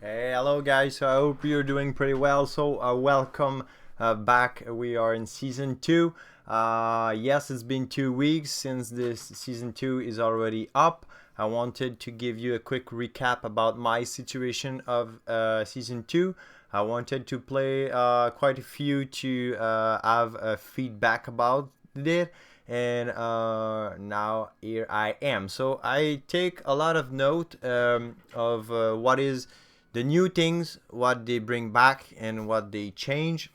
Hey, hello guys, so I hope you're doing pretty well. So welcome back. We are in season 2. Yes, it's been 2 weeks since this season 2 is already up. I wanted to give you a quick recap about my situation of season 2. I wanted to play quite a few to have feedback about it, and now here I am. So I take a lot of note of what is the new things, what they bring back and what they change.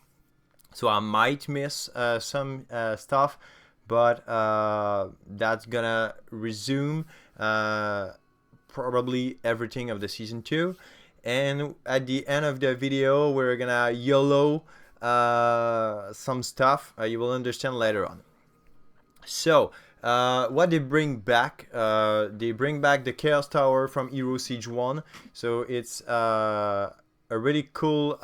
So I might miss some stuff, but that's gonna resume probably everything of the season 2. And at the end of the video, we're gonna YOLO some stuff. You will understand later on. So, what they bring back the Chaos Tower from Hero Siege 1. So it's a really cool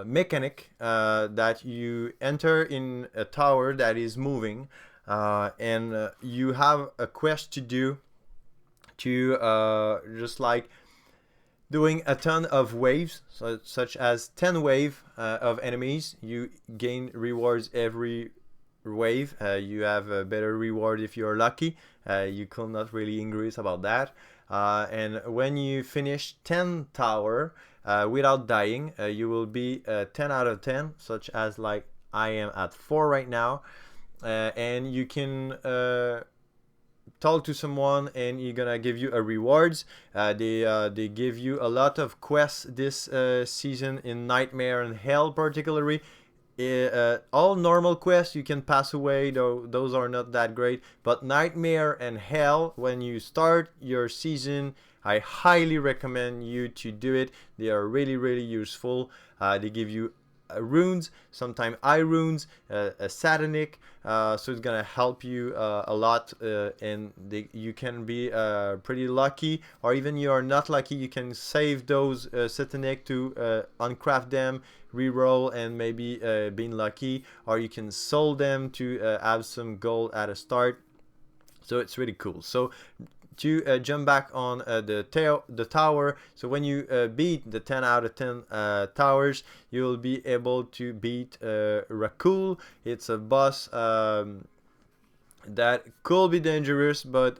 mechanic that you enter in a tower that is moving, and you have a quest to do to just like doing a ton of waves, such as 10 wave of enemies. You gain rewards every wave. You have a better reward if you're lucky. You could not really increase about that. And when you finish 10 tower without dying, you will be 10 out of 10, such as like I am at 4 right now. And you can talk to someone and you're gonna give you a rewards. They give you a lot of quests this season in Nightmare and Hell particularly. All normal quests you can pass away, though those are not that great, but Nightmare and Hell, when you start your season, I highly recommend you to do it. They are really useful. They give you runes, sometimes eye runes, a satanic, so it's gonna help you a lot, and you can be pretty lucky, or even you are not lucky, you can save those satanic to uncraft them, reroll, and maybe being lucky, or you can sell them to have some gold at a start. So it's really cool. So to jump back on the tower, so when you beat the 10 out of 10 towers, you will be able to beat Rakul. It's a boss that could be dangerous, but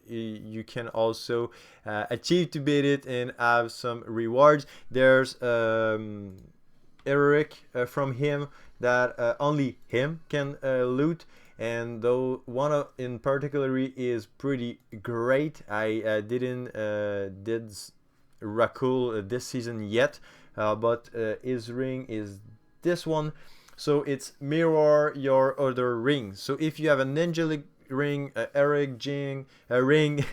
you can also achieve to beat it and have some rewards. There's Eric from him that only him can loot, and though one in particular is pretty great. I didn't did Rakul this season yet, but his ring is this one. So it's mirror your other rings. So if you have an angelic ring, Eric Jing ring,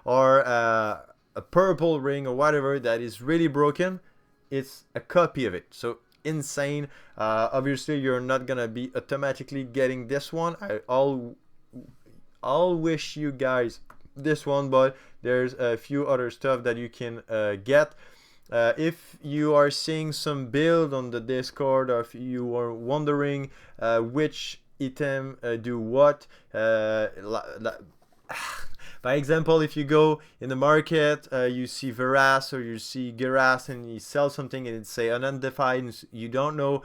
or a purple ring or whatever that is really broken, it's a copy of it. So insane. Obviously you're not gonna be automatically getting this one. I'll wish you guys this one, but there's a few other stuff that you can get. If you are seeing some build on the Discord, or if you are wondering which item do what, by example, if you go in the market, you see Veras or you see Geras, and you sell something and it say unidentified, and you don't know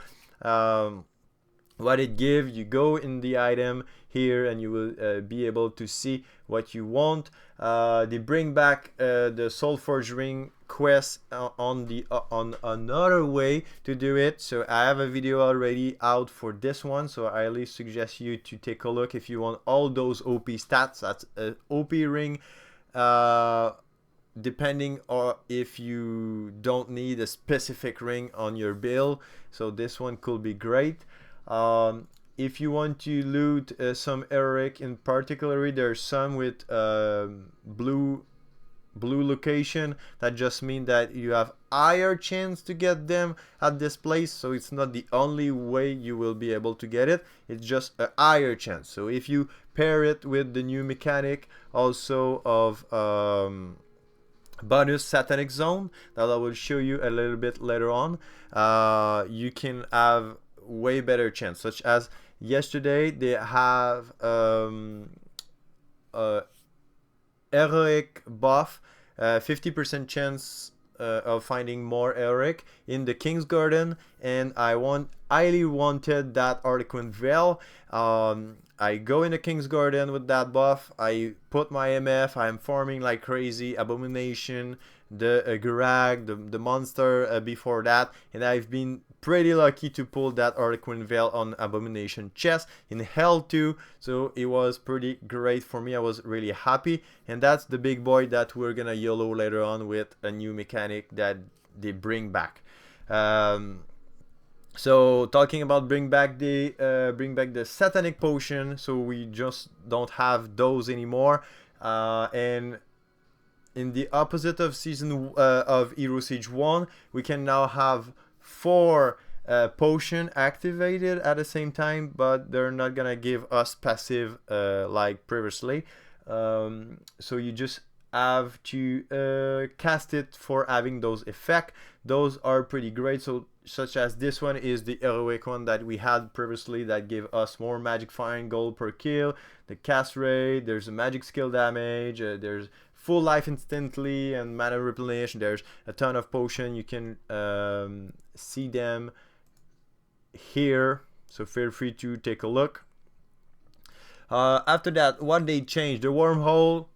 what it gives, you go in the item here and you will be able to see what you want. They bring back the Soulforge ring quest on another way to do it. So I have a video already out for this one, so I highly suggest you to take a look if you want all those OP stats. That's an OP ring, depending on if you don't need a specific ring on your build. So this one could be great. If you want to loot some Eric in particular, there's some with blue location. That just means that you have higher chance to get them at this place. So it's not the only way you will be able to get it, it's just a higher chance. So if you pair it with the new mechanic also of bonus Satanic Zone that I will show you a little bit later on, you can have way better chance. Such as yesterday they have heroic buff 50% chance of finding more Eric in the King's Garden, and I highly wanted that Harlequinn Veil. I go in the King's Garden with that buff, I put my MF, I'm farming like crazy, Abomination, the Garag, the monster before that, and I've been pretty lucky to pull that Harlequinn Veil on Abomination chest in Hell 2, so it was pretty great for me. I was really happy, and that's the big boy that we're gonna YOLO later on with a new mechanic that they bring back. So talking about bring back the Satanic Potion, so we just don't have those anymore, and in the opposite of season of Hero Siege 1, we can now have 4 potion activated at the same time, but they're not gonna give us passive like previously. So you just have to cast it for having those effects. Those are pretty great. So such as this one is the heroic one that we had previously that gave us more magic fire gold per kill, the cast rate, there's a magic skill damage, there's full life instantly and mana replenish. There's a ton of potion. You can see them here, so feel free to take a look. After that, what they changed, the Wormhole,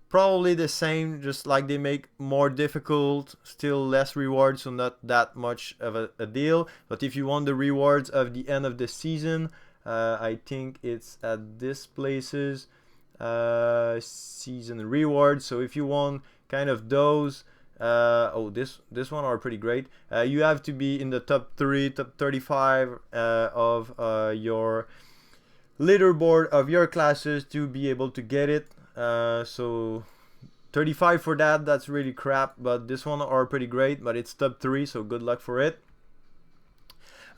probably the same, just like they make more difficult, still less rewards, so not that much of a deal. But if you want the rewards of the end of the season, I think it's at this places, season rewards. So if you want kind of those, this one are pretty great. You have to be in the top 3, top 35 of your leaderboard of your classes to be able to get it. So 35 for that's really crap, but this one are pretty great, but it's top 3, so good luck for it.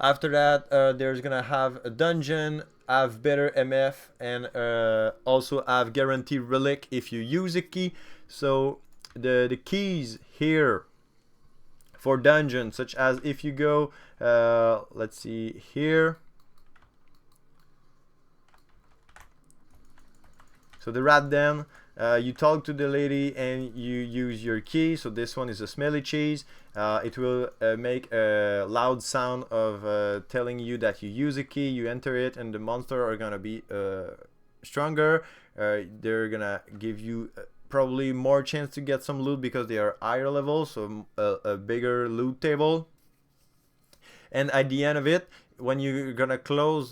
After that, there's gonna have a dungeon, have better MF, and also have guaranteed relic if you use a key. So the keys here for dungeon, such as if you go, let's see here. So the rat den, you talk to the lady and you use your key. So this one is a smelly cheese. It will make a loud sound of telling you that you use a key. You enter it and the monster are gonna be stronger. They're gonna give you probably more chance to get some loot because they are higher level, so a bigger loot table. And at the end of it, when you're gonna clean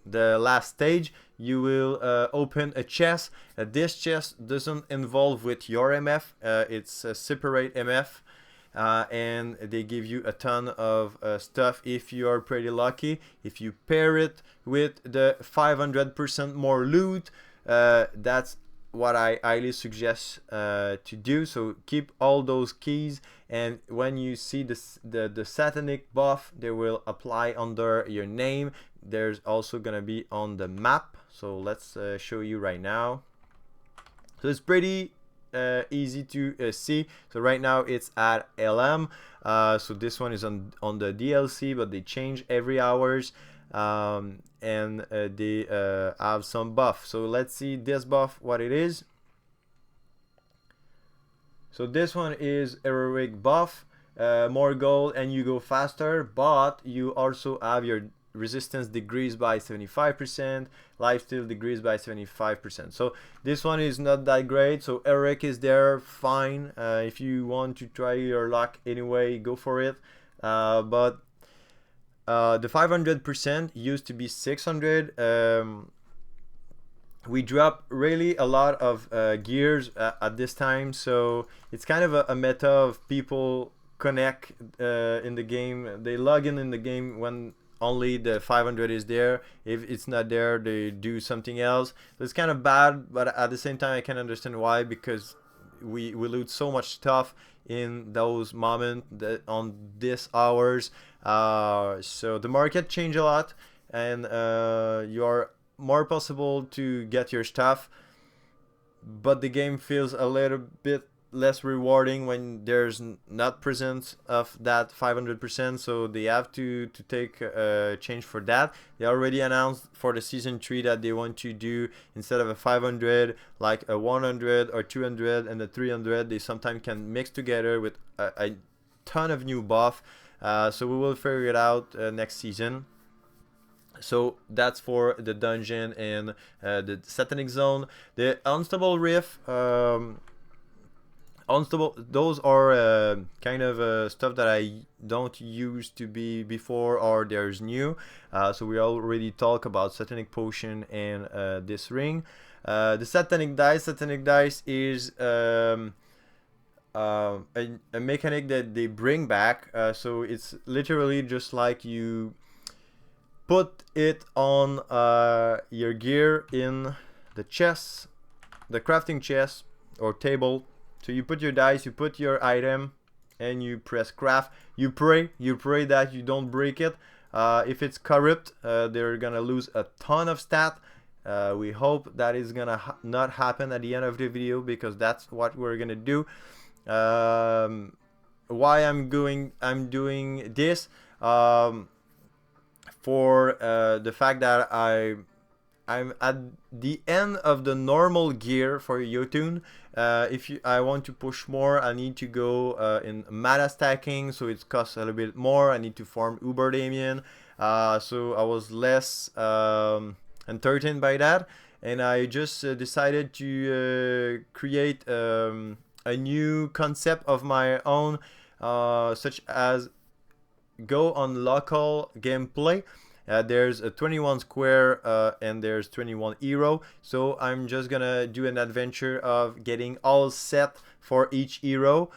the last stage, you will open a chest. This chest doesn't involve with your MF, it's a separate MF, and they give you a ton of stuff if you are pretty lucky. If you pair it with the 500% more loot, that's what I highly suggest to do. So keep all those keys, and when you see the satanic buff, they will apply under your name. There's also gonna be on the map, so let's show you right now. So it's pretty easy to see. So right now it's at LM, so this one is on the DLC, but they change every hours, and they have some buff. So let's see this buff, what it is. So this one is heroic buff, more gold and you go faster, but you also have your resistance decreased by 75%, lifesteal decreased by 75%. So this one is not that great. So Eric is there, fine. If you want to try your luck anyway, go for it. But the 500% used to be 600. We drop really a lot of gears at this time, so it's kind of a meta of people connect in the game. They log in the game when only the 500 is there. If it's not there, they do something else. So it's kind of bad, but at the same time I can understand why, because we loot so much stuff in those moments on these hours. So the market changed a lot, and you are more possible to get your stuff, but the game feels a little bit less rewarding when there's not presence of that 500%, so they have to take a change for that. They already announced for the season 3 that they want to do, instead of a 500, like a 100 or 200 and a 300. They sometimes can mix together with a ton of new buff, so we will figure it out next season. So that's for the dungeon and the Satanic Zone. The Unstable Rift, those are kind of stuff that I don't use to be before, or there's new. So we already talked about Satanic Potion and this ring. The Satanic Dice is a mechanic that they bring back. So it's literally just like you put it on your gear in the chest, the crafting chest or table. So you put your dice, you put your item, and you press craft. You pray that you don't break it. If it's corrupt, they're gonna lose a ton of stat. We hope that is gonna not happen at the end of the video, because that's what we're gonna do. Why I'm doing this? For the fact that I'm at the end of the normal gear for Jotun. If I want to push more, I need to go in mana stacking, so it costs a little bit more. I need to farm Uber Damian, so I was less entertained by that, and I just decided to create a new concept of my own, such as go on local gameplay. There's a 21 square and there's 21 hero, so I'm just gonna do an adventure of getting all set for each hero,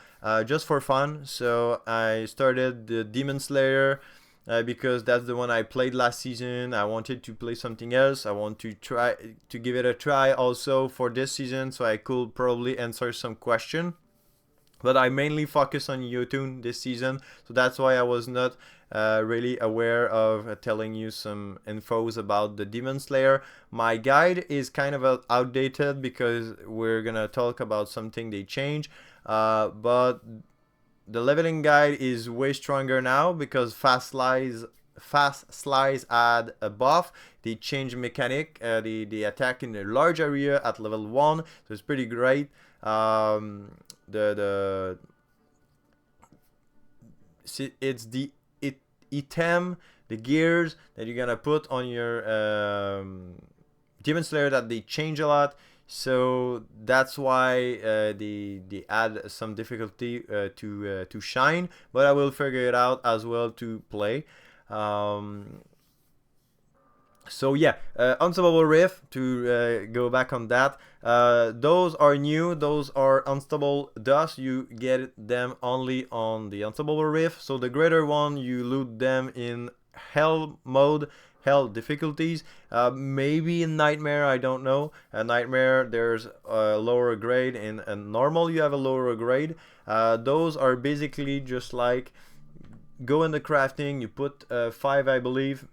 just for fun. So I started the Demon Slayer because that's the one I played last season. I wanted to play something else. I want to try to give it a try also for this season, so I could probably answer some question. But I mainly focus on Jotun this season, so that's why I was not really aware of telling you some infos about the Demon Slayer. My guide is kind of outdated because we're gonna talk about something they change, but the leveling guide is way stronger now because fast slice add a buff. They change mechanic. They attack in a large area at level 1, so it's pretty great. It's the item, the gears that you're gonna put on your Demon Slayer that they change a lot, so that's why they add some difficulty to shine, but I will figure it out as well to play. So yeah, Unstoppable Rift, to go back on that, those are new. Those are unstable dust. You get them only on the Unstoppable Rift. So the greater one, you loot them in hell mode, hell difficulties, maybe in nightmare, I don't know. Nightmare, there's a lower grade, and normal you have a lower grade. Those are basically just like go in the crafting, you put 5, I believe,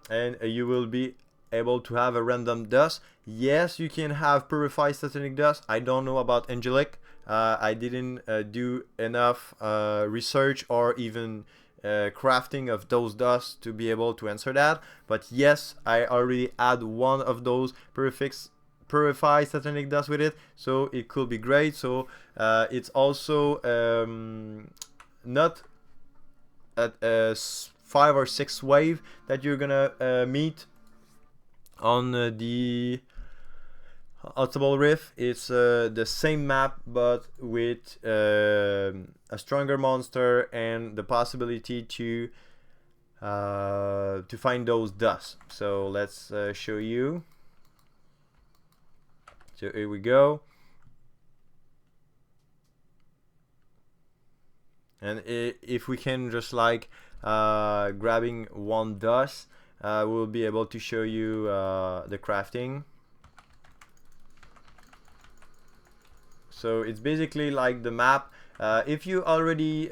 and you will be able to have a random dust. Yes, you can have purified satanic dust. I don't know about Angelic. I didn't do enough research or even crafting of those dusts to be able to answer that. But yes, I already add one of those purified satanic dust with it, so it could be great. So it's also not at a 5 or 6 wave that you're gonna meet on the Unstoppable Rift. It's the same map but with a stronger monster and the possibility to find those dusts. So let's show you. So here we go. And if we can just like grabbing one dust, we'll be able to show you the crafting. So it's basically like the map. If you already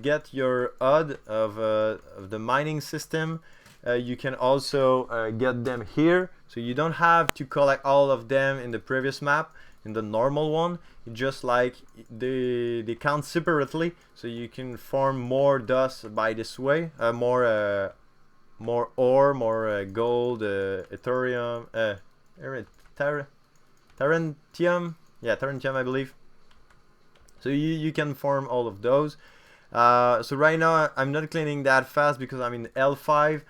get your HUD of the mining system, you can also get them here. So you don't have to collect all of them in the previous map. in the normal one. It's just like they count separately, so you can farm more dust by this way, more ore, more gold, Ethereum, Tarentium, yeah, Tarentium, I believe. So you can farm all of those. So right now I'm not cleaning that fast because I'm in L5.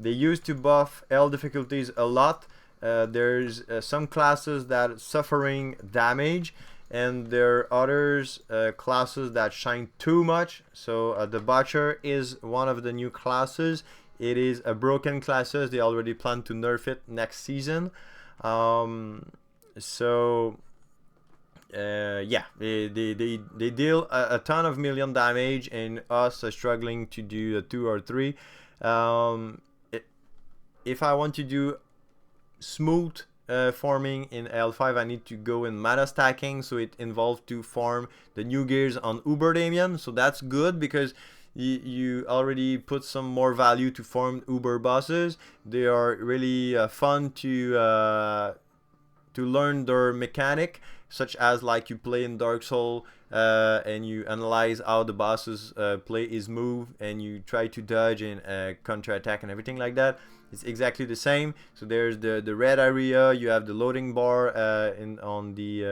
They used to buff L difficulties a lot. There's some classes that are suffering damage, and there are others classes that shine too much. So the Butcher is one of the new classes. It is a broken classes. They already plan to nerf it next season. Yeah, they deal a ton of million damage, and us struggling to do a 2 or 3. If I want to do smooth farming in L5, I need to go in mana stacking, so it involves to farm the new gears on Uber Damian. So that's good because you already put some more value to farm Uber bosses. They are really fun to learn their mechanic, such as like you play in Dark Souls and you analyze how the bosses play his move, and you try to dodge and counter attack and everything like that. It's exactly the same. So there's the red area, you have the loading bar on the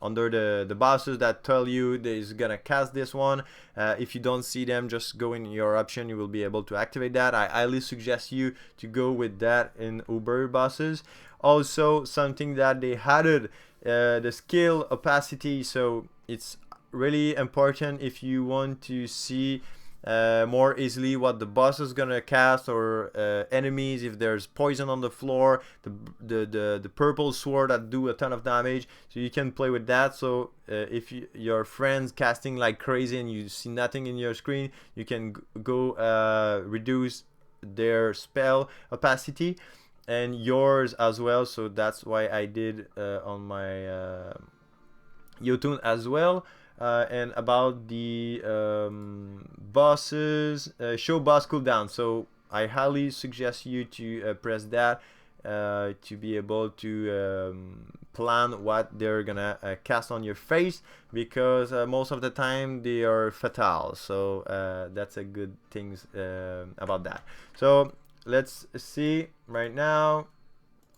under the bosses that tell you that is gonna cast this one. If you don't see them, just go in your option, you will be able to activate that. I highly suggest you to go with that in Uber bosses. Also, something that they added, the skill opacity. So it's really important if you want to see more easily what the boss is gonna cast, or enemies, if there's poison on the floor, the purple sword that do a ton of damage, so you can play with that. So if your friends casting like crazy and you see nothing in your screen, you can go reduce their spell opacity and yours as well. So that's why I did on my Yotun as well. And about the bosses, show boss cooldown. So I highly suggest you to press that to be able to plan what they're gonna cast on your face, because most of the time they are fatal. So that's a good thing about that. So let's see right now.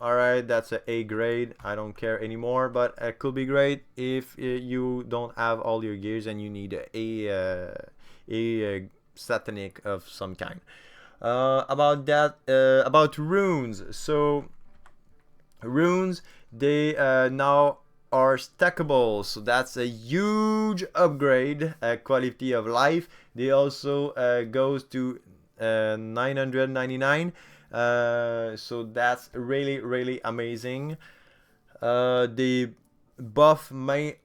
Alright, that's a A grade. I don't care anymore, but it could be great if you don't have all your gears and you need a satanic of some kind. About that, about runes. So runes, they now are stackable, so that's a huge upgrade, quality of life. They also goes to 999. So that's really amazing. They buff mainly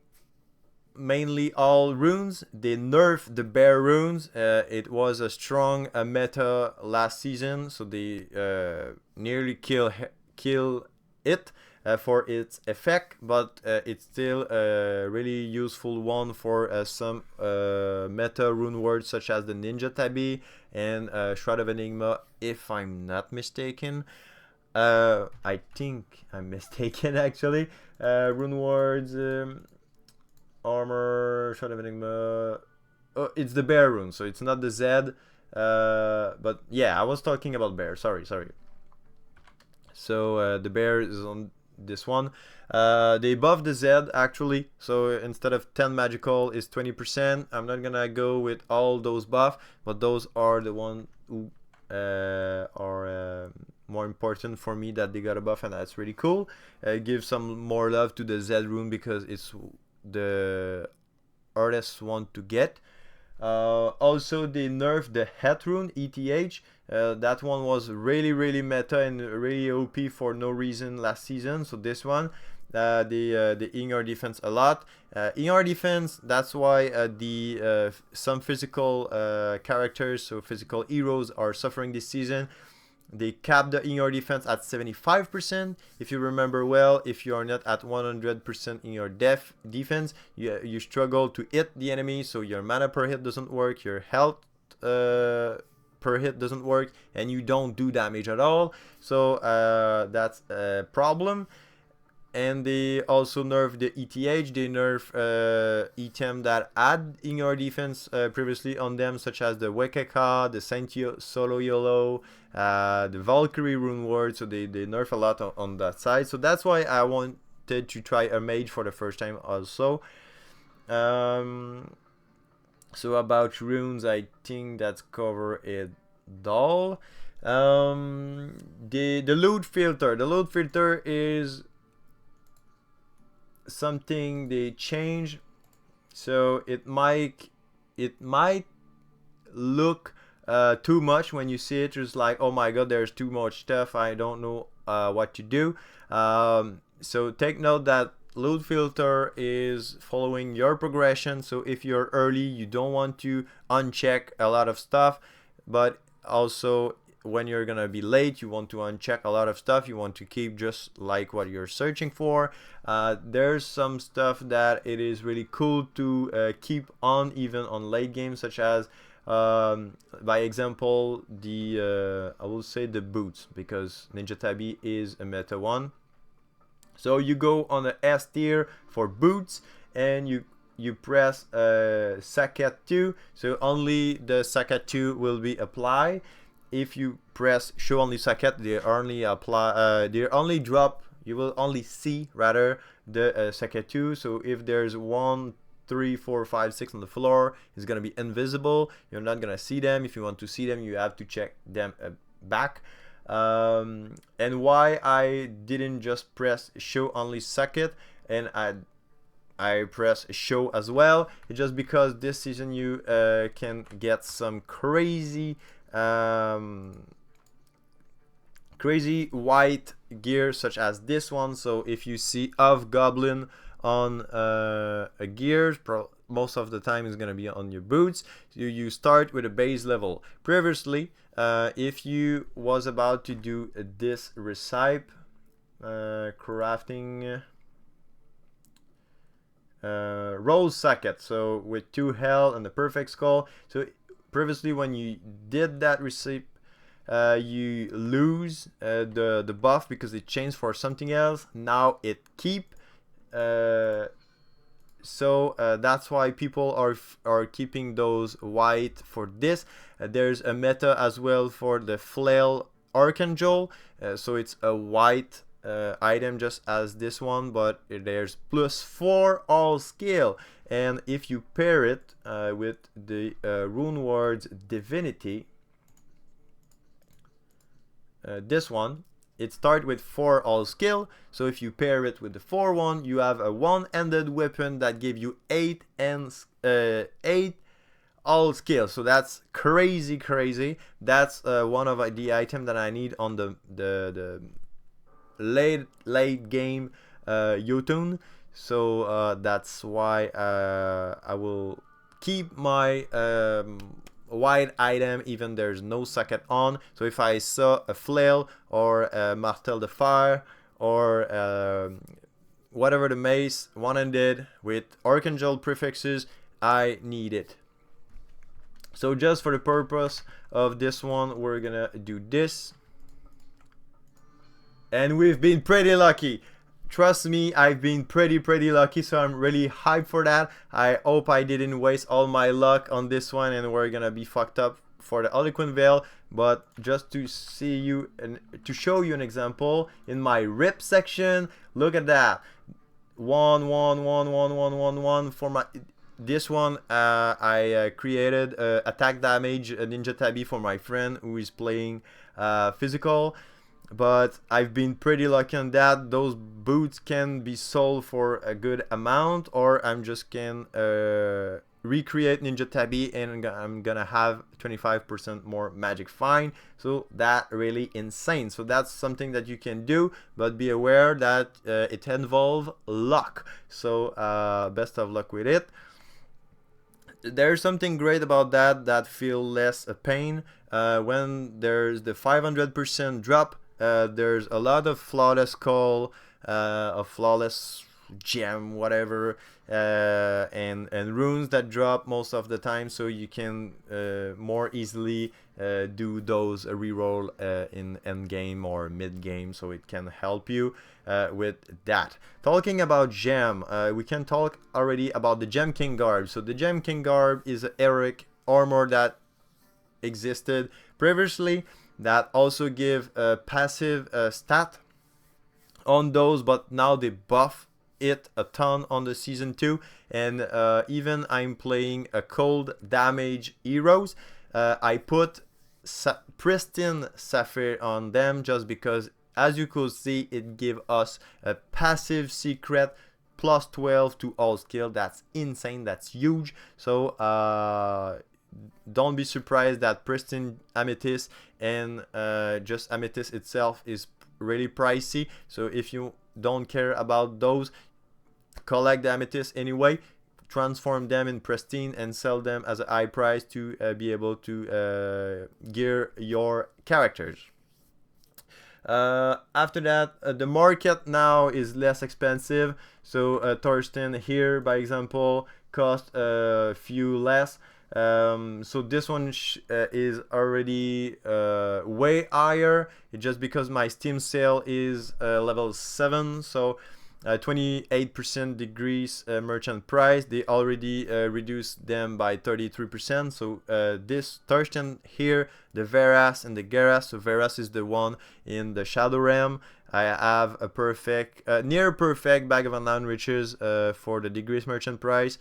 all runes. They nerf the bear runes. It was a strong meta last season, so they nearly kill it for its effect, but it's still a really useful one for some meta rune words such as the Ninja Tabi and Shroud of Enigma, if I'm not mistaken. I think I'm mistaken actually. Rune words, armor, Shroud of Enigma. Oh, it's the bear rune, so it's not the Z. But yeah, I was talking about bear. Sorry. So the bear is on this one. They buffed the Z actually, so instead of 10 magical is 20%. I'm not gonna go with all those buff, but those are the ones who are more important for me that they got a buff, and that's really cool. Give some more love to the Z rune because it's the artists want to get. Also they nerfed the Het rune, ETH. That one was really meta and really OP for no reason last season. So this one, the Ingar defense a lot. Ingar defense, that's why some physical characters, so physical heroes, are suffering this season. They capped the Ingar defense at 75%. If you remember well, if you are not at 100% in your defense, you struggle to hit the enemy, so your mana per hit doesn't work, your health per hit doesn't work, and you don't do damage at all. So that's a problem. and they also nerf the ETH. They nerf item that add in your defense previously on them, such as the Wekeka, the Saint Solo YOLO, the Valkyrie rune word. So they nerf a lot on that side. So that's why I wanted to try a mage for the first time also. So about runes, I think that's cover it all. The loot filter. The loot filter is something they change, so it might look too much when you see it. Just like, oh my god, there's too much stuff, I don't know what to do. So take note that loot filter is following your progression. So if you're early, you don't want to uncheck a lot of stuff, but also when you're gonna be late, you want to uncheck a lot of stuff. You want to keep just like what you're searching for. There's some stuff that it is really cool to keep on even on late games, such as by example the I will say the boots, because Ninja Tabi is a meta one. So you go on the S tier for boots, and you press Sacket 2, so only the Sacket 2 will be applied. If you press show only Sacket, they only apply, they only drop, you will only see rather the Sacket 2. So if there's 1, 3, 4, 5, 6 on the floor, it's gonna be invisible. You're not gonna see them. If you want to see them, you have to check them back. And why I didn't just press show only Sacket and I press show as well, it's just because this season you can get some crazy crazy white gear, such as this one. So if you see of goblin on a gear, most of the time is going to be on your boots. You start with a base level. Previously, if you was about to do this recipe crafting rose Sacket, so with 2 hell and the perfect skull. So previously when you did that recipe, you lose the buff because it changed for something else. Now it keep, so that's why people are keeping those white for this. There's a meta as well for the flail archangel, so it's a white item just as this one, but there's +4 all skill, and if you pair it with the rune words divinity, this one, it starts with 4 all skill. So if you pair it with the 4-1, you have a one-handed weapon that gives you 8 all skill. So that's crazy. That's one of the item that I need on the late game Jotun. So that's why I will keep my white item even there's no Sacket on. So if I saw a flail or a martel de fire or whatever the mace one-handed with archangel prefixes, I need it. So just for the purpose of this one, we're gonna do this, and we've been pretty lucky. Trust me, I've been pretty lucky, so I'm really hyped for that. I hope I didn't waste all my luck on this one and we're gonna be fucked up for the Harlequinn Veil. But just to see you and to show you an example, in my rip section, look at that. 1 1 1 1 1 1 1 for my this one. I created attack damage Ninja Tabi for my friend who is playing physical. But I've been pretty lucky on that. Those boots can be sold for a good amount, or I'm just can recreate Ninja Tabi and I'm gonna have 25% more magic fine. So that really insane. So that's something that you can do, but be aware that it involves luck. So best of luck with it. There's something great about that feel less a pain when there's the 500% drop. There's a lot of flawless call, of flawless gem, whatever, and runes that drop most of the time, so you can more easily do those reroll in end game or mid game, so it can help you with that. Talking about gem, we can talk already about the Gem King Garb. So the Gem King Garb is an heroic armor that existed previously that also give a passive stat on those, but now they buff it a ton on the season 2, and even I'm playing a cold damage heroes, I put Pristine Sapphire on them just because, as you could see, it give us a passive secret plus 12 to all skill. That's insane, that's huge. So don't be surprised that Pristine Amethyst and just Amethyst itself is really pricey. So if you don't care about those, collect the Amethyst anyway, transform them in Pristine and sell them as a high price to be able to gear your characters. After that, the market now is less expensive. So Torstein here, by example, cost a few less. So this one is already way higher, just because my Steam sale is level 7, so 28% decrease merchant price. They already reduced them by 33%. So this Torstein here, the Veras and the Geras. So Veras is the one in the Shadow Realm. I have a perfect, near perfect bag of unknown riches for the decreased merchant price.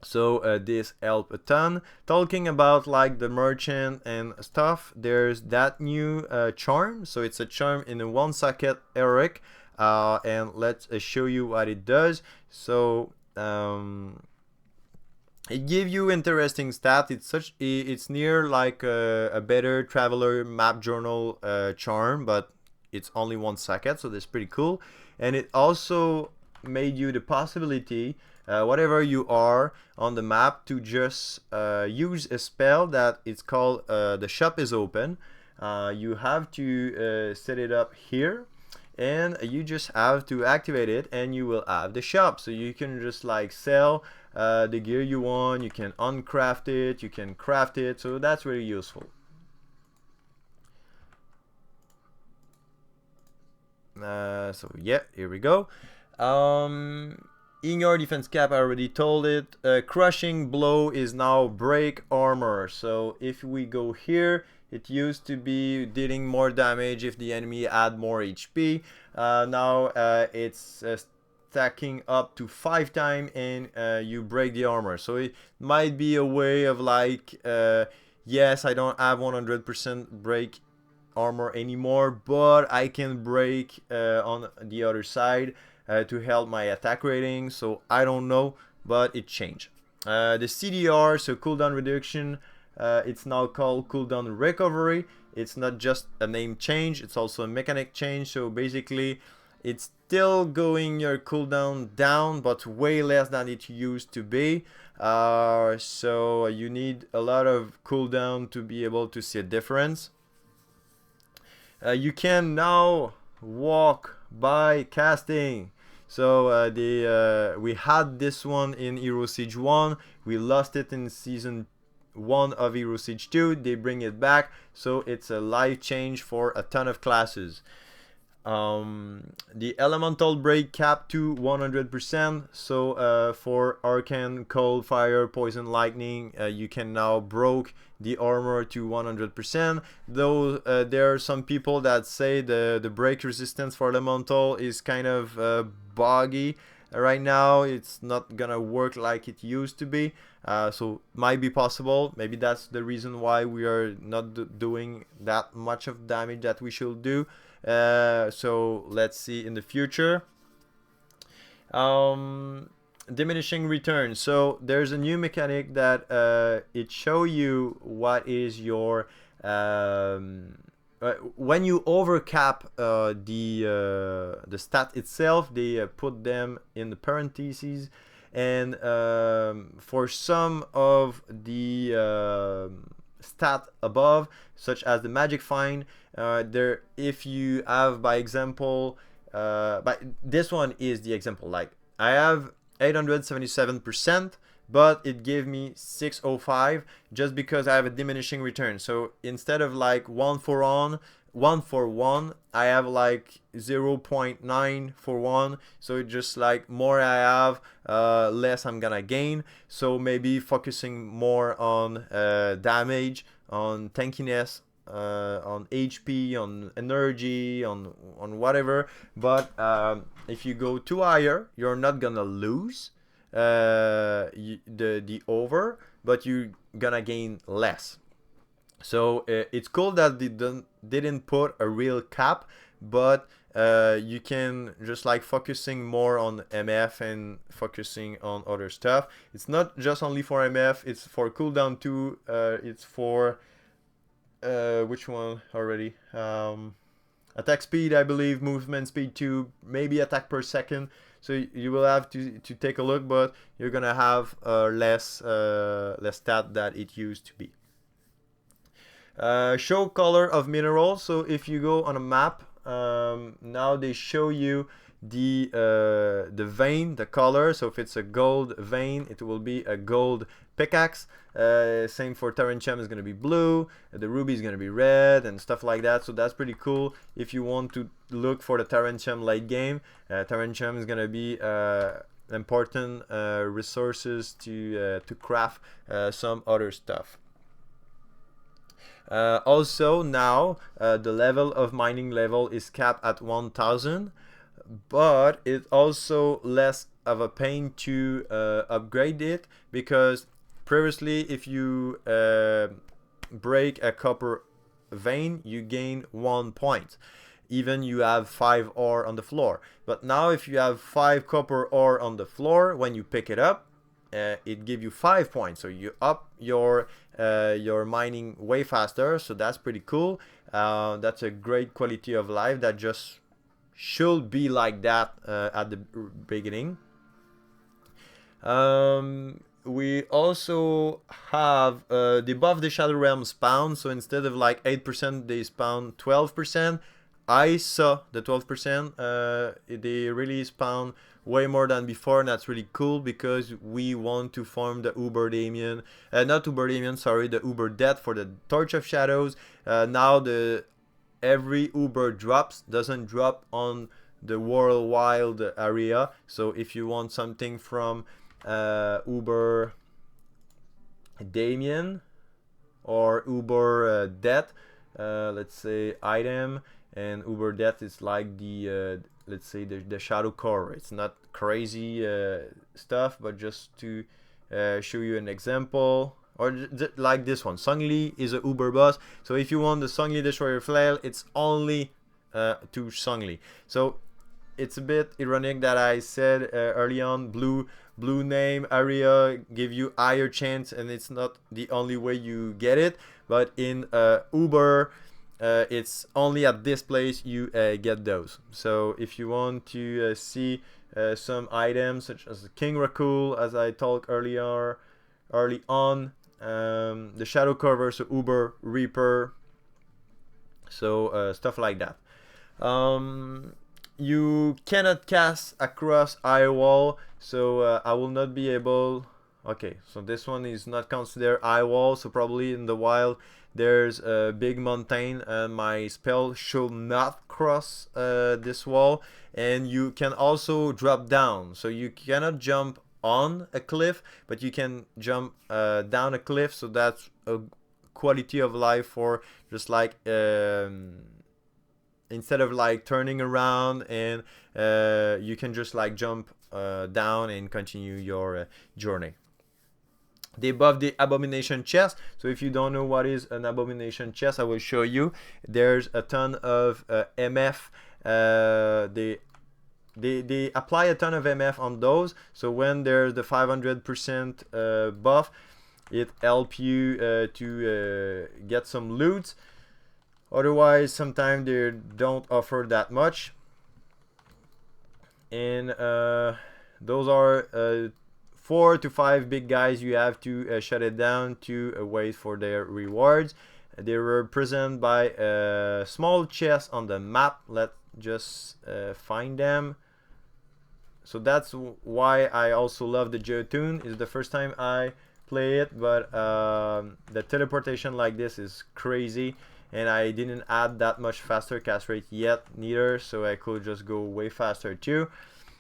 So this helped a ton. Talking about like the merchant and stuff, there's that new charm. So it's a charm in a 1 socket heroic, and let's show you what it does. So it gives you interesting stats. It's near like a better traveler map journal charm, but it's only 1 socket, so that's pretty cool. And it also made you the possibility, whatever you are on the map, to just use a spell that it's called the shop is open. You have to set it up here, and you just have to activate it, and you will have the shop. So you can just like sell the gear you want, you can uncraft it, you can craft it, so that's really useful. So yeah, here we go. In your defense cap, I already told it. Crushing blow is now break armor. So if we go here, it used to be dealing more damage if the enemy had more HP. Now it's stacking up to 5 times, and you break the armor. So it might be a way of like, yes, I don't have 100% break armor anymore, but I can break on the other side to help my attack rating. So I don't know, but it changed. The CDR, so cooldown reduction, it's now called Cooldown Recovery. It's not just a name change, it's also a mechanic change. So basically it's still going your cooldown down, but way less than it used to be. So you need a lot of cooldown to be able to see a difference. You can now walk by casting. So we had this one in Hero Siege 1. We lost it in Season 1 of Hero Siege 2. They bring it back. So it's a life change for a ton of classes. The elemental break cap to 100%. So for Arcane, Cold, Fire, Poison, Lightning, you can now broke the armor to 100%. Though there are some people that say the break resistance for elemental is kind of buggy right now. It's not gonna work like it used to be. So might be possible. Maybe that's the reason why we are not doing that much of damage that we should do. So let's see in the future. Diminishing return. So there's a new mechanic that it show you what is your when you overcap the stat itself, they put them in the parentheses, and for some of the stat above, such as the magic find, there, if you have, by example, but this one is the example. Like I have 877%, but it gave me 605 just because I have a diminishing return. So instead of like 1 for 1, I have like 0.9 for 1. So it's just like more I have, less I'm gonna gain. So maybe focusing more on damage, on tankiness, on HP, on energy, on whatever. But if you go too higher, you're not gonna lose the over, but you're gonna gain less. So it's cool that they didn't put a real cap, but you can just like focusing more on MF and focusing on other stuff. It's not just only for MF, it's for cooldown too. It's for which one already? Attack speed, I believe, movement speed too, maybe attack per second. So you will have to take a look, but you're gonna have less stat that it used to be. Show color of minerals. So if you go on a map, now they show you the vein, the color. So if it's a gold vein, it will be a gold pickaxe. Same for Terentium is going to be blue, the ruby is going to be red, and stuff like that. So that's pretty cool if you want to look for the Terentium late game. Terentium is going to be important resources to craft some other stuff. Also now the level of mining level is capped at 1000, but it's also less of a pain to upgrade it, because previously if you break a copper vein you gain 1 point, even you have 5 ore on the floor. But now if you have 5 copper ore on the floor, when you pick it up, it gives you 5 points, so you up your mining way faster. So that's pretty cool. That's a great quality of life that just should be like that at the beginning. We also have they buff the Shadow Realm spawn, so instead of like 8% they spawn 12%. I saw the 12%, they really spawn way more than before, and that's really cool because we want to farm the Uber Damian, not Uber Damian, sorry, the Uber Death for the Torch of Shadows. Now every Uber drops doesn't drop on the World Wild area, so if you want something from Uber Damian or Uber Death, let's say item, and Uber Death is like the let's say the shadow core. It's not crazy stuff, but just to show you an example, or like this one, Songli is a Uber boss. So if you want the Songli Destroyer Flail, it's only to Songli. So it's a bit ironic that I said early on blue name area give you higher chance, and it's not the only way you get it, but in Uber it's only at this place you get those. So if you want to see some items such as the King Rakul, as I talked early on, the Shadow Cover, so Uber Reaper, so stuff like that. You cannot cast across eye wall, so I will not be able. Okay, so this one is not considered eye wall, so probably in the wild there's a big mountain and my spell should not cross this wall. And you can also drop down, so you cannot jump on a cliff, but you can jump down a cliff. So that's a quality of life for just like instead of like turning around, and you can just like jump down and continue your journey. They buff the Abomination chest. So if you don't know what is an Abomination chest, I will show you. There's a ton of MF. They apply a ton of MF on those. So when there's the 500% buff, it helps you to get some loot. Otherwise, sometimes they don't offer that much. And those are 4 to 5 big guys you have to shut it down to wait for their rewards. They were presented by a small chest on the map. just find them. So that's why I also love the Geotune. It's the first time I play it, but the teleportation like this is crazy, and I didn't add that much faster cast rate yet neither, so I could just go way faster too.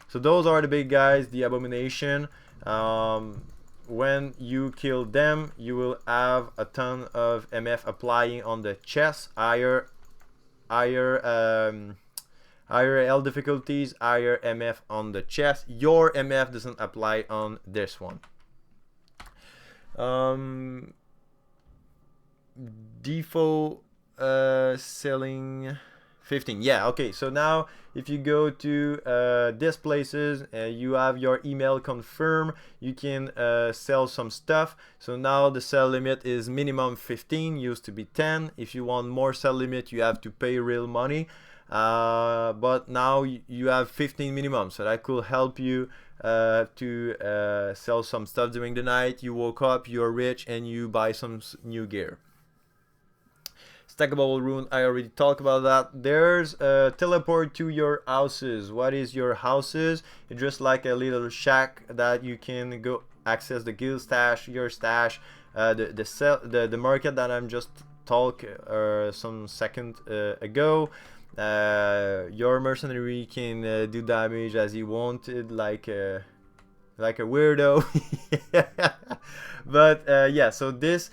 So those are the big guys, the Abomination. When you kill them, you will have a ton of MF applying on the chest. Higher L difficulties, higher MF on the chest. Your MF doesn't apply on this one. Default selling 15. Yeah, okay, so now if you go to these places, you have your email confirm, you can sell some stuff. So now the sell limit is minimum 15, used to be 10. If you want more sell limit, you have to pay real money. But now you have 15 minimum, so that could help you to sell some stuff during the night. You woke up, you're rich, and you buy some new gear. Stackable rune, I already talked about that. There's a teleport to your houses. What is your houses? It's just like a little shack that you can go access the guild stash, your stash, the market that I'm just talking some second ago. Your mercenary can do damage as he wanted, like a weirdo. But yeah, so this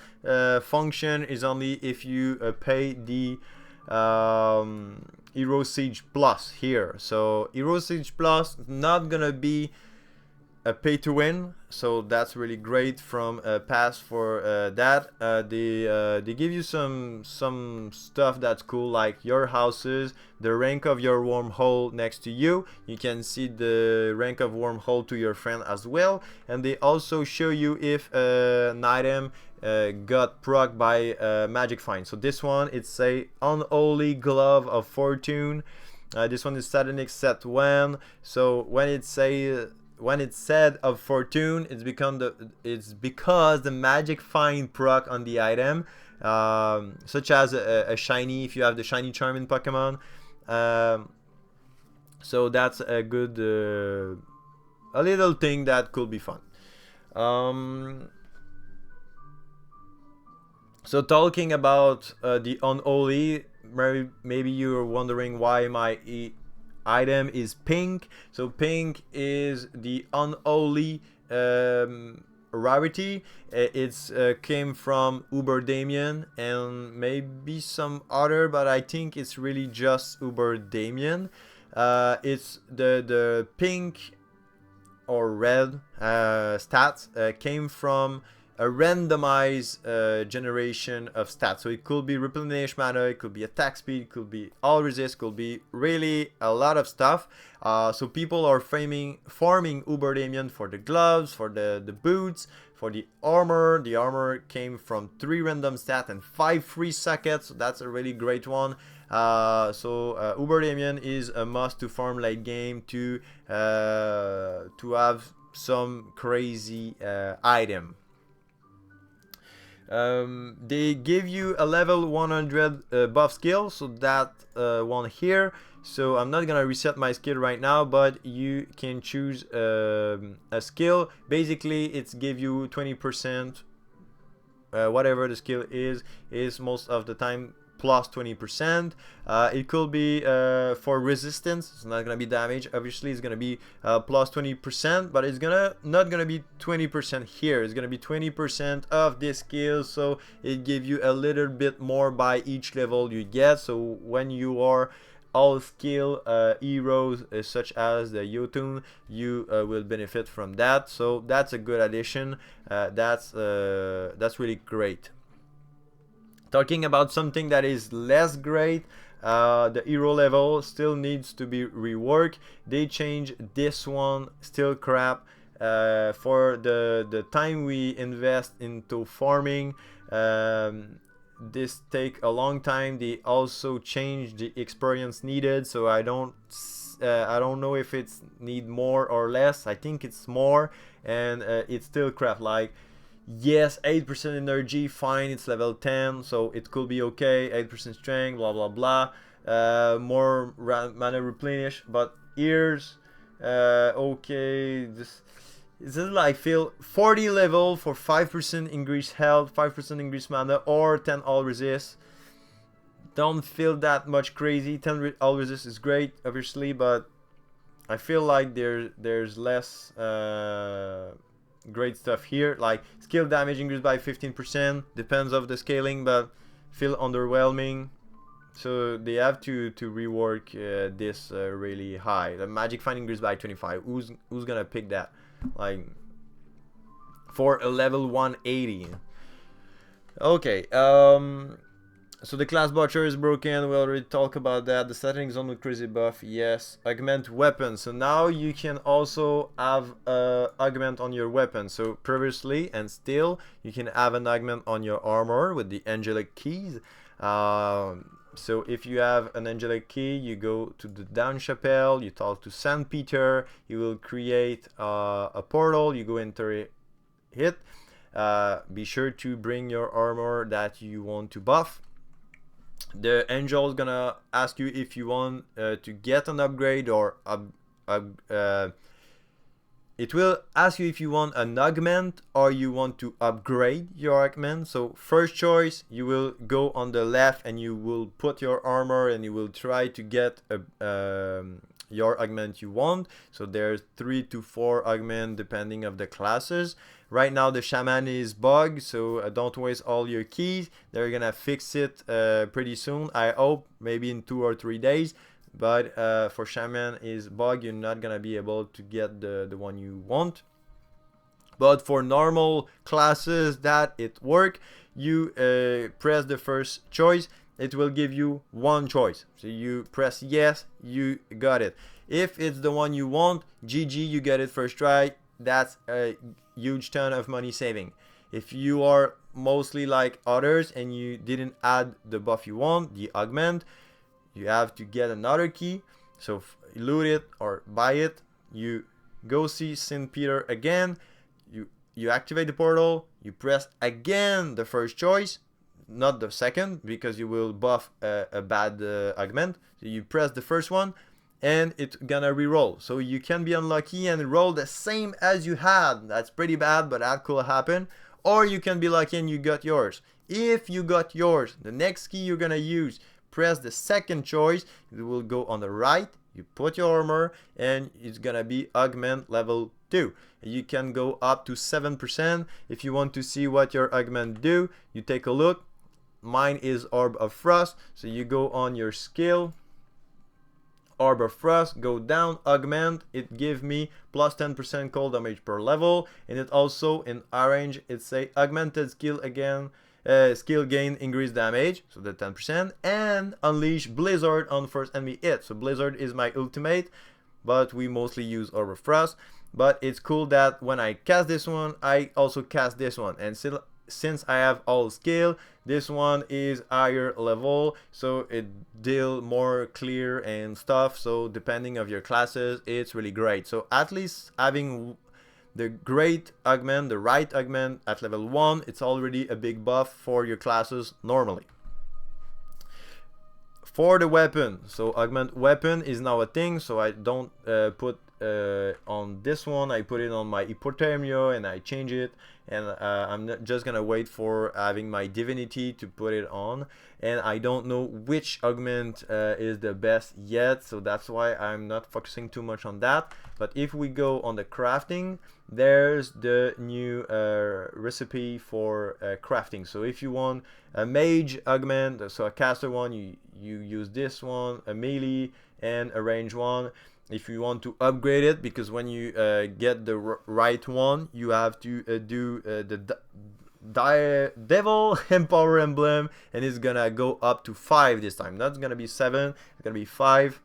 function is only if you pay the Hero Siege Plus here. So Hero Siege Plus is not gonna be a pay to win, so that's really great from pass for that. They give you some stuff that's cool, like your houses, the rank of your wormhole next to you. You can see the rank of wormhole to your friend as well, and they also show you if an item got proc by magic find. So this one, it's a Unholy Glove of Fortune. This one is Satanic set 1. So when it's said of Fortune, it's because the magic find proc on the item, such as a shiny, if you have the shiny charm in Pokemon. So that's a good a little thing that could be fun. So talking about the Unholy, maybe you're wondering why my item is pink. So pink is the Unholy rarity. It's came from Damian and maybe some other, but I think it's really just Damian. It's the pink or red stats came from a randomized generation of stats. So it could be replenish mana, it could be attack speed, it could be all resist, could be really a lot of stuff. So people are farming Damian for the gloves, for the boots, for the armor. The armor came from 3 random stats and 5 free sockets, so that's a really great one. So Damian is a must to farm late game to have some crazy item. They give you a level 100 buff skill, so that one here. So I'm not gonna reset my skill right now, but you can choose a skill. Basically, it's give you 20%, whatever the skill is most of the time plus 20%. It could be for resistance. It's not gonna be damage, obviously. It's gonna be plus 20%, but it's not gonna be 20% here. It's gonna be 20% of this skill, so it gives you a little bit more by each level you get. So when you are all skill heroes such as the Jotun, you will benefit from that. So that's a good addition. That's really great. Talking about something that is less great, the hero level still needs to be reworked. They changed this one, still crap. For the time we invest into farming, this take a long time. They also changed the experience needed, so I don't know if it's need more or less. I think it's more, and it's still crap. Like, yes, 8% energy, fine, it's level 10, so it could be okay. 8% strength, blah blah blah. more mana replenish. But ears, okay, this is like feel 40 level for 5% increased health, 5% increased mana, or 10 all resist. Don't feel that much crazy. 10 all resist is great, obviously, but I feel like there's less great stuff here. Like skill damage increased by 15%, depends of the scaling, but feel underwhelming. So they have to rework this really high. The magic find increased by 25. Who's gonna pick that? Like for a level 180. Okay. So the class butcher is broken. We already talked about that. The Satanic Zone with crazy buff, yes. Augment weapon. So now you can also have augment on your weapon. So previously and still you can have an augment on your armor with the Angelic Keys. So if you have an Angelic Key, you go to the Down Chapel, you talk to Saint Peter, you will create a portal, you go enter it. Be sure to bring your armor that you want to buff. The angel is gonna ask you if you want to get an upgrade or it will ask you if you want an augment or you want to upgrade your augment. So first choice, you will go on the left and you will put your armor and you will try to get your augment you want. So there's 3 to 4 augment depending of the classes. Right now the shaman is bugged, so don't waste all your keys. They're gonna fix it pretty soon, I hope, maybe in 2 or 3 days. But for shaman is bug, you're not gonna be able to get the one you want. But for normal classes that it work, you press the first choice, it will give you one choice. So you press yes, you got it. If it's the one you want, GG, you get it first try. That's a huge ton of money saving. If you are mostly like others and you didn't add the buff you want, the augment, you have to get another key. So loot it or buy it. You go see St. Peter again. You activate the portal. You press again the first choice, not the second, because you will buff a bad augment. So you press the first one and it's gonna re-roll. So you can be unlucky and roll the same as you had. That's pretty bad, but that could happen. Or you can be lucky and you got yours. If you got yours, the next key you're gonna use, press the second choice, it will go on the right, you put your armor and it's gonna be augment level 2. You can go up to 7%. If you want to see what your augment do, you take a look. Mine is Orb of Frost, so you go on your skill, Orb of Frost, go down, augment, it give me plus 10% cold damage per level, and it also in orange it say augmented skill again, skill gain increased damage, so the 10%, and unleash Blizzard on first enemy hit. So Blizzard is my ultimate, but we mostly use Orb of Frost. But it's cool that when I cast this one, I also cast this one, and since I have all skill, this one is higher level, so it deal more clear and stuff. So depending of your classes, it's really great. So at least having the great augment, the right augment at level 1, it's already a big buff for your classes normally. For the weapon, so augment weapon is now a thing, so I don't put on this one, I put it on my hypothermia and I change it, and I'm not just gonna wait for having my divinity to put it on, and I don't know which augment is the best yet, so that's why I'm not focusing too much on that. But if we go on the crafting, there's the new recipe for crafting. So if you want a mage augment, so a caster one, you use this one, a melee and a range one. If you want to upgrade it, because when you get the right one, you have to do the Devil Empower Emblem, and it's gonna go up to 5 this time. Not gonna be 7, it's gonna be 5.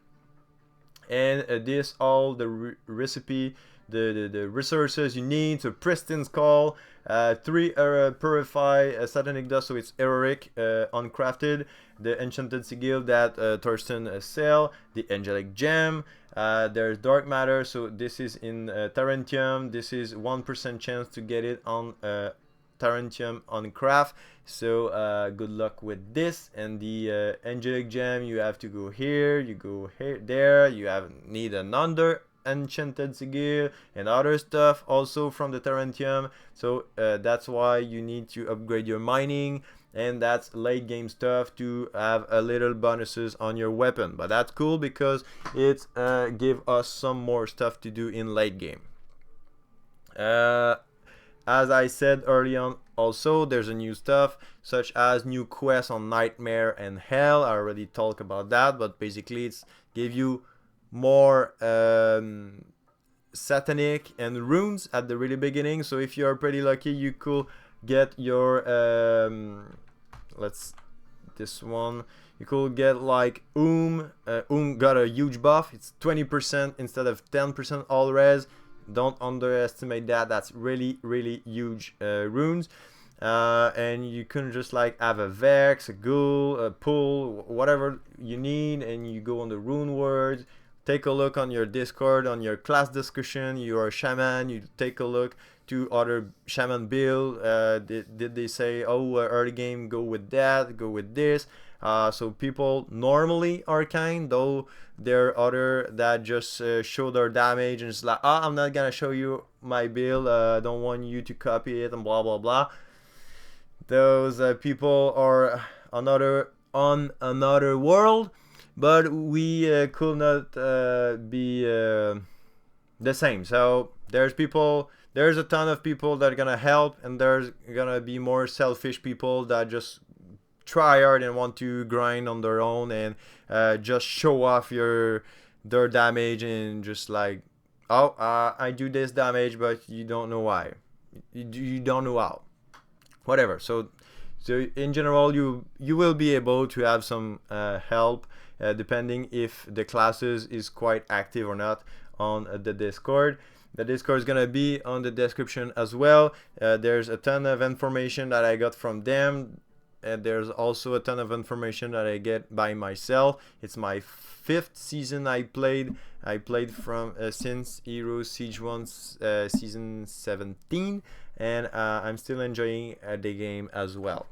And this all the recipe, the resources you need. So Pristine Skull, 3 Purify Satanic Dust, so it's heroic, uncrafted. The Enchanted Sigil that Torsteins sell, the Angelic Gem, there's Dark Matter, so this is in Tarentium, this is 1% chance to get it on Tarentium on craft. So good luck with this. And the angelic gem, you have to go here, you go here, there. You need an under enchanted sigil and other stuff also from the Tarentium. So that's why you need to upgrade your mining, and that's late game stuff to have a little bonuses on your weapon. But that's cool because it give us some more stuff to do in late game. As I said early on, also there's a new stuff such as new quests on Nightmare and Hell. I already talked about that, but basically it's give you more satanic and runes at the really beginning. So if you're pretty lucky, you could get your this one, you could get like got a huge buff. It's 20% instead of 10% all res. Don't underestimate that. That's really huge runes. And you can just like have a Vex, a Ghoul, a Pull, whatever you need, and you go on the rune words. Take a look on your Discord, on your class discussion. You are a shaman, you take a look to other shaman build. Did they say, oh, early game, go with that, go with this? So people normally are kind, though there are other that just show their damage and it's like, oh, I'm not gonna show you my build, I don't want you to copy it and blah blah blah. Those people are on another world, but we could not be the same. So there's a ton of people that are gonna help, and there's gonna be more selfish people that just try hard and want to grind on their own and just show off their damage and just like, oh, I do this damage, but you don't know why, you don't know how, whatever. So in general, you will be able to have some help depending if the classes is quite active or not on the Discord. The Discord is gonna be on the description as well. There's a ton of information that I got from them. And there's also a ton of information that I get by myself. It's my 5th season I played. I played from since Heroes Siege 1 season 17, and I'm still enjoying the game as well.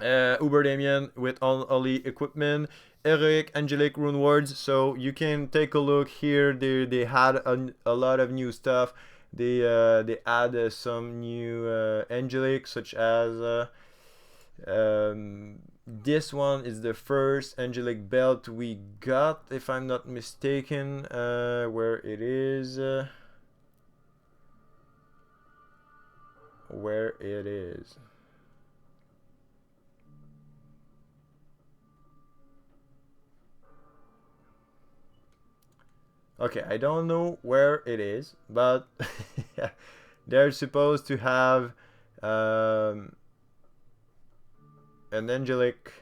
Uber Damian with Unholy equipment, Heroic Angelic rune words. So you can take a look here. They had a lot of new stuff. They add some new Angelic, such as this one is the first angelic belt we got, if I'm not mistaken. Where it is, okay, I don't know where it is, but they're supposed to have an angelic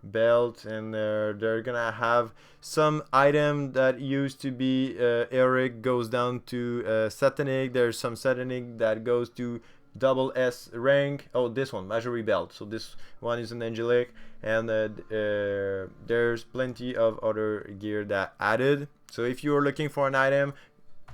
belt, and they're gonna have some item that used to be Eric goes down to Satanic. There's some Satanic that goes to double S rank. Oh, this one, Majory belt. So this one is an angelic, and there's plenty of other gear that added. So if you're looking for an item,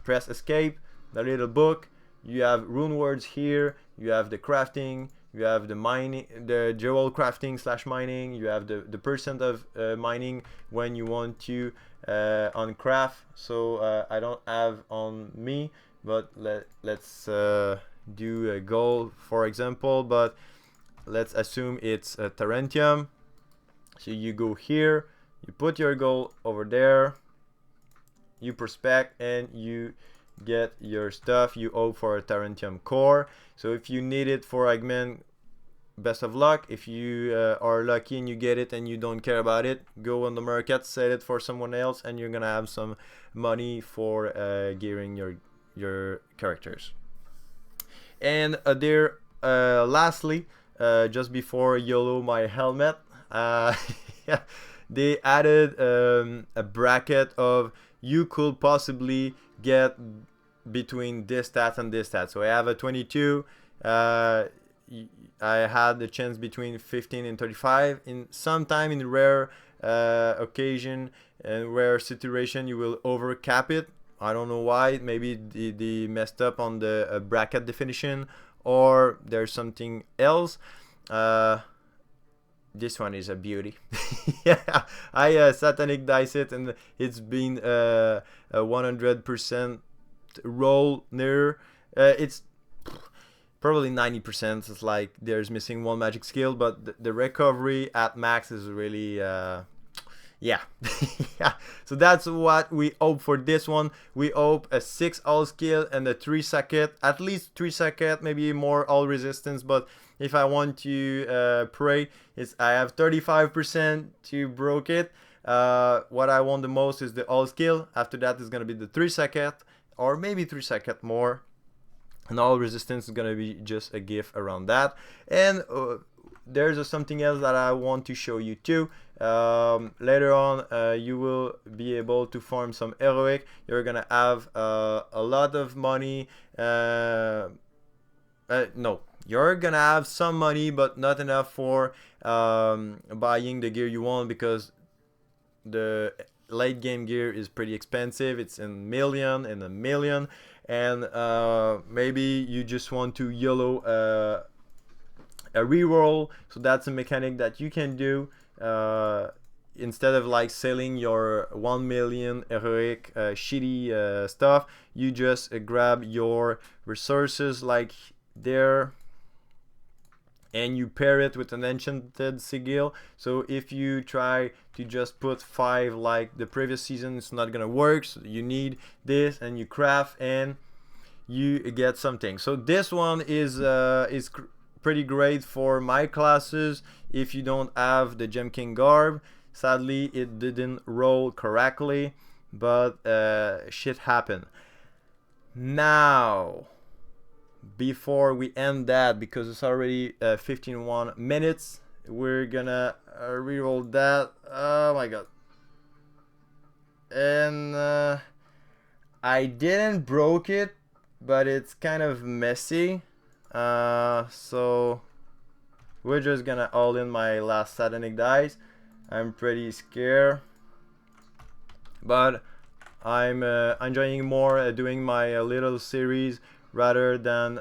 press escape, the little book. You have rune words here, you have the crafting, you have the mining, the jewel crafting / mining. You have the percent of mining when you want to on craft. So I don't have on me, but let's do a gold, for example. But let's assume it's a Tarentium. So you go here, you put your gold over there, you prospect, and you get your stuff you owe for a Tarentium core. So if you need it for Augment, best of luck. If you are lucky and you get it and you don't care about it, go on the market, sell it for someone else, and you're gonna have some money for gearing your characters. And there, lastly, just before YOLO my helmet, yeah, they added a bracket of you could possibly get between this stat and this stat. So I have a 22. I had the chance between 15 and 35. In sometime in rare occasion and rare situation, you will overcap it. I don't know why. Maybe they messed up on the bracket definition, or there's something else. This one is a beauty. Yeah, I Satanic Dice it, and it's been a 100% roll near. It's probably 90%. It's like there's missing one magic skill, but the recovery at max is really yeah. Yeah. So that's what we hope for this one. We hope a 6 all skill and a 3 second, at least 3 second, maybe more all resistance. But if I want to pray, I have 35% to broke it. What I want the most is the all skill. After that is gonna be the 3 second, or maybe 3 second more. And all resistance is gonna be just a gift around that. And there's something else that I want to show you too. Later on, you will be able to farm some heroic. You're gonna have a lot of money. No, you're gonna have some money, but not enough for buying the gear you want, because the late game gear is pretty expensive. It's in million and a million, and maybe you just want to YOLO a reroll. So that's a mechanic that you can do. Instead of like selling your 1 million heroic shitty stuff, you just grab your resources like there, and you pair it with an enchanted sigil. So if you try to just put 5 like the previous season, it's not gonna work. So you need this, and you craft and you get something. So this one is pretty great for my classes if you don't have the Gem King Garb. Sadly, it didn't roll correctly, but shit happened. Now, before we end that, because it's already 15 minutes, we're gonna reroll that. Oh my god. And I didn't broke it, but it's kind of messy. So we're just gonna all in my last Satanic Dice. I'm pretty scared, but I'm enjoying more doing my little series rather than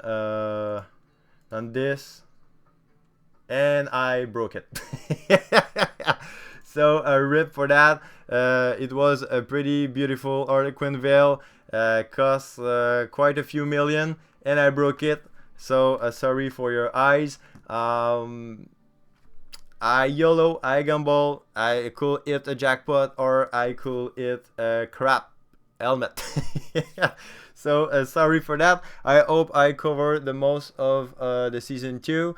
this. And I broke it. So a rip for that. It was a pretty beautiful Harlequinn veil. Cost quite a few million, and I broke it. So sorry for your eyes. I YOLO, I gamble, I could hit a jackpot, or I could hit a crap helmet. So sorry for that. I hope I cover the most of the season 2.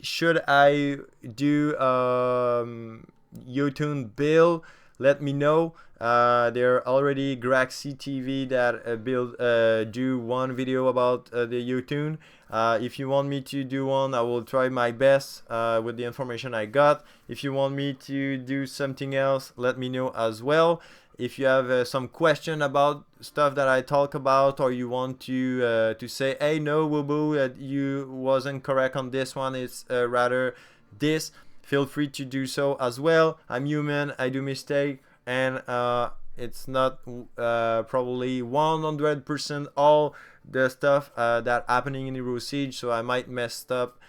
Should I do Yotun build? Let me know. There already Graxy TV that do one video about the Yotun. If you want me to do one, I will try my best with the information I got. If you want me to do something else, let me know as well. If you have some question about stuff that I talk about, or you want to say, hey, no, Woobou, you wasn't correct on this one, it's rather this, feel free to do so as well. I'm human, I do mistake, and it's not probably 100% all the stuff that happening in Hero Siege, so I might mess up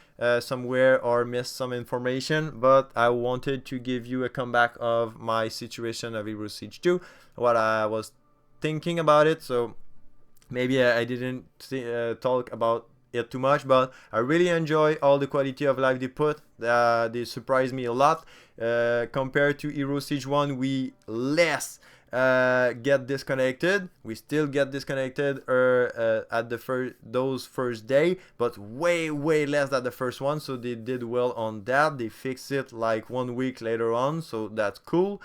somewhere or miss some information, but I wanted to give you a comeback of my situation of Hero Siege 2, what I was thinking about it. So maybe I didn't talk about it too much, but I really enjoy all the quality of life they put. They surprised me a lot. Compared to Hero Siege 1, we less get disconnected. We still get disconnected at the those first day, but way less than the first one. So they did well on that. They fixed it like 1 week later on, so that's cool.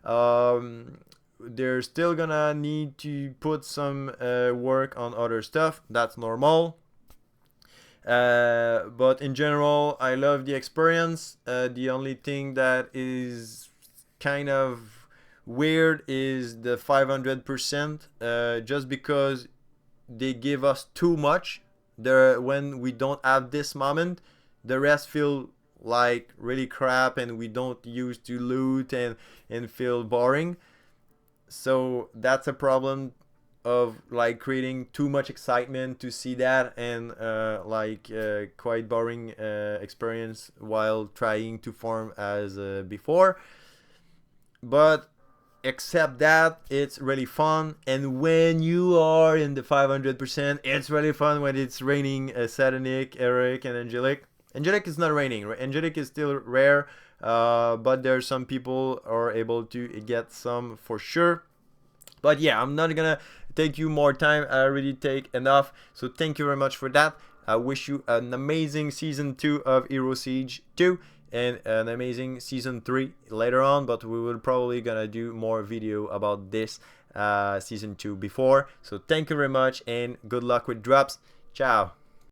They're still gonna need to put some work on other stuff. That's normal. But in general, I love the experience. The only thing that is kind of weird is the 500%, just because they give us too much there. When we don't have this moment, the rest feel like really crap, and we don't use to loot and feel boring. So that's a problem of like creating too much excitement to see that, and quite boring experience while trying to farm as before. But except that, it's really fun. And when you are in the 500%, it's really fun when it's raining Satanic, Heroic, and Angelic. Angelic is not raining. Angelic is still rare, but there are some people are able to get some for sure. But yeah, I'm not gonna take you more time. I already take enough. So thank you very much for that. I wish you an amazing season 2 of Hero Siege 2 and an amazing season 3 later on, but we will probably gonna do more video about this season 2 before. So thank you very much and good luck with drops. Ciao.